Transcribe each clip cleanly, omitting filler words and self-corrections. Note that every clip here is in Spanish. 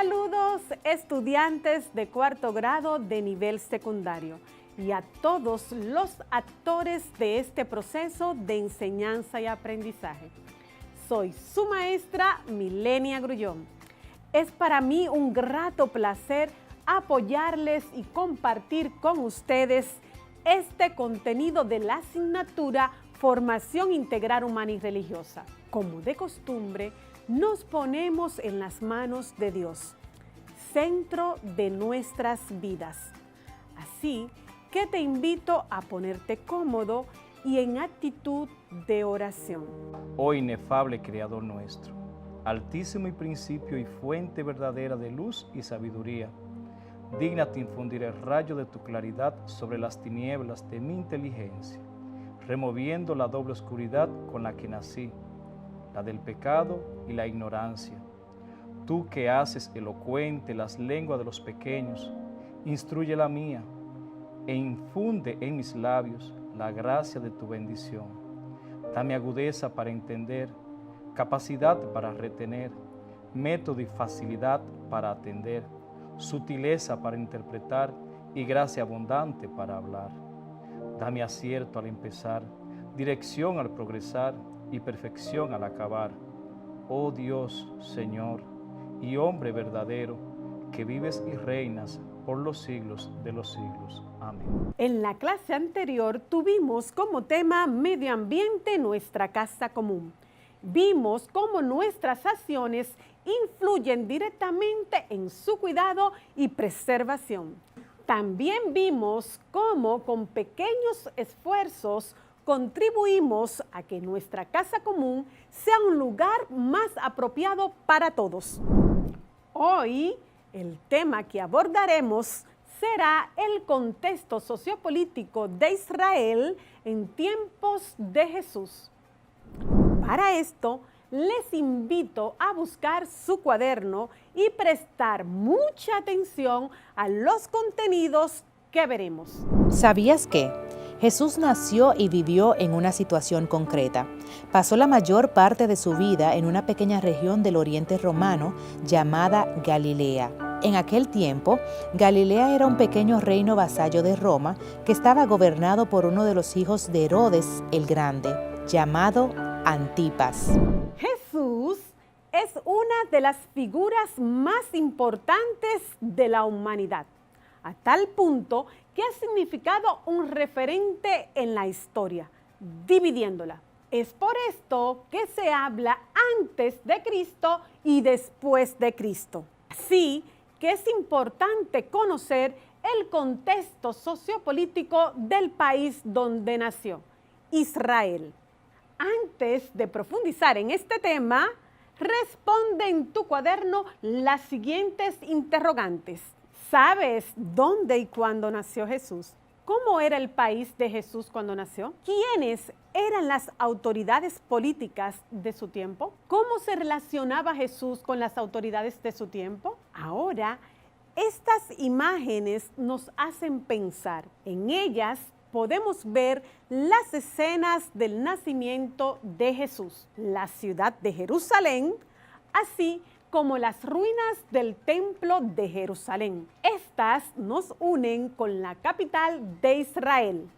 Saludos estudiantes de cuarto grado de nivel secundario y a todos los actores de este proceso de enseñanza y aprendizaje. Soy su maestra Milenia Grullón. Es para mí un grato placer apoyarles y compartir con ustedes este contenido de la asignatura Formación Integral Humana y Religiosa. Como de costumbre, nos ponemos en las manos de Dios, centro de nuestras vidas. Así que te invito a ponerte cómodo y en actitud de oración. Oh inefable Creador nuestro, altísimo y principio y fuente verdadera de luz y sabiduría, dígnate infundir el rayo de tu claridad sobre las tinieblas de mi inteligencia, removiendo la doble oscuridad con la que nací, la del pecado y la ignorancia. Tú que haces elocuente las lenguas de los pequeños, instruye la mía e infunde en mis labios la gracia de tu bendición. Dame agudeza para entender, capacidad para retener, método y facilidad para atender, sutileza para interpretar y gracia abundante para hablar. Dame acierto al empezar, dirección al progresar y perfección al acabar. Oh Dios, Señor y hombre verdadero, que vives y reinas por los siglos de los siglos. Amén. En la clase anterior tuvimos como tema medio ambiente, nuestra casa común. Vimos cómo nuestras acciones influyen directamente en su cuidado y preservación. También vimos cómo con pequeños esfuerzos contribuimos a que nuestra casa común sea un lugar más apropiado para todos. Hoy, el tema que abordaremos será el contexto sociopolítico de Israel en tiempos de Jesús. Para esto, les invito a buscar su cuaderno y prestar mucha atención a los contenidos que veremos. ¿Sabías que Jesús nació y vivió en una situación concreta? Pasó la mayor parte de su vida en una pequeña región del Oriente Romano llamada Galilea. En aquel tiempo, Galilea era un pequeño reino vasallo de Roma que estaba gobernado por uno de los hijos de Herodes el Grande, llamado Antipas. Jesús es una de las figuras más importantes de la humanidad, a tal punto que ha significado un referente en la historia, dividiéndola. Es por esto que se habla antes de Cristo y después de Cristo. Así que es importante conocer el contexto sociopolítico del país donde nació, Israel. Antes de profundizar en este tema, responde en tu cuaderno las siguientes interrogantes. ¿Sabes dónde y cuándo nació Jesús? ¿Cómo era el país de Jesús cuando nació? ¿Quiénes eran las autoridades políticas de su tiempo? ¿Cómo se relacionaba Jesús con las autoridades de su tiempo? Ahora, estas imágenes nos hacen pensar. En ellas podemos ver las escenas del nacimiento de Jesús, la ciudad de Jerusalén, así como las ruinas del templo de Jerusalén. Estas nos unen con la capital de Israel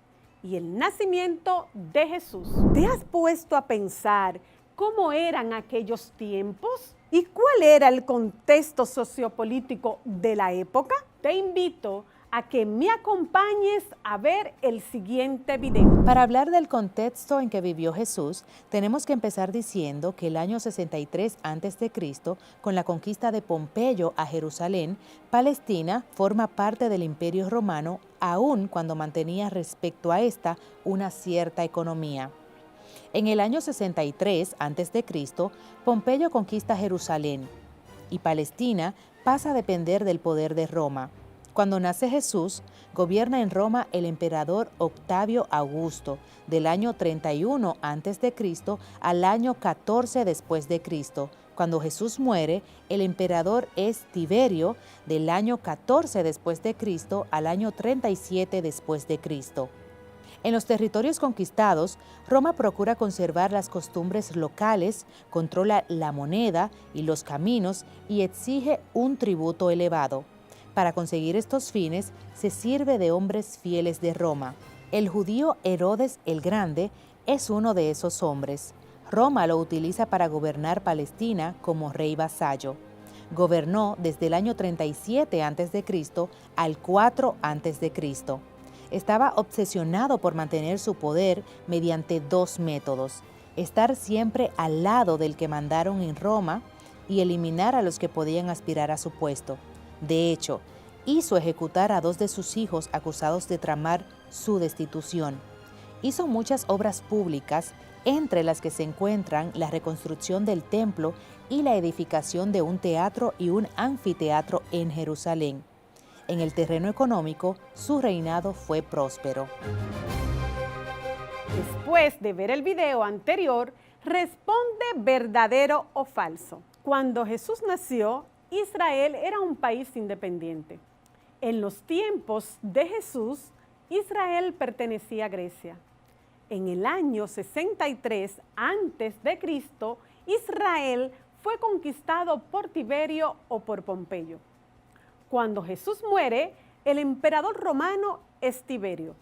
y el nacimiento de Jesús. ¿Te has puesto a pensar cómo eran aquellos tiempos y cuál era el contexto sociopolítico de la época? Te invito a que me acompañes a ver el siguiente video. Para hablar del contexto en que vivió Jesús, tenemos que empezar diciendo que el año 63 a.C., con la conquista de Pompeyo a Jerusalén, Palestina forma parte del Imperio Romano, aun cuando mantenía respecto a esta una cierta economía. En el año 63 a.C., Pompeyo conquista Jerusalén y Palestina pasa a depender del poder de Roma. Cuando nace Jesús, gobierna en Roma el emperador Octavio Augusto, del año 31 a.C. al año 14 después de Cristo. Cuando Jesús muere, el emperador es Tiberio, del año 14 después de Cristo al año 37 después de Cristo. En los territorios conquistados, Roma procura conservar las costumbres locales, controla la moneda y los caminos y exige un tributo elevado. Para conseguir estos fines, se sirve de hombres fieles de Roma. El judío Herodes el Grande es uno de esos hombres. Roma lo utiliza para gobernar Palestina como rey vasallo. Gobernó desde el año 37 a.C. al 4 a.C. Estaba obsesionado por mantener su poder mediante dos métodos: estar siempre al lado del que mandaron en Roma y eliminar a los que podían aspirar a su puesto. De hecho, hizo ejecutar a 2 de sus hijos acusados de tramar su destitución. Hizo muchas obras públicas, entre las que se encuentran la reconstrucción del templo y la edificación de un teatro y un anfiteatro en Jerusalén. En el terreno económico, su reinado fue próspero. Después de ver el video anterior, responde verdadero o falso. Cuando Jesús nació, Israel era un país independiente. En los tiempos de Jesús, Israel pertenecía a Grecia. En el año 63 a.C., Israel fue conquistado por Tiberio o por Pompeyo. Cuando Jesús muere, el emperador romano es Tiberio.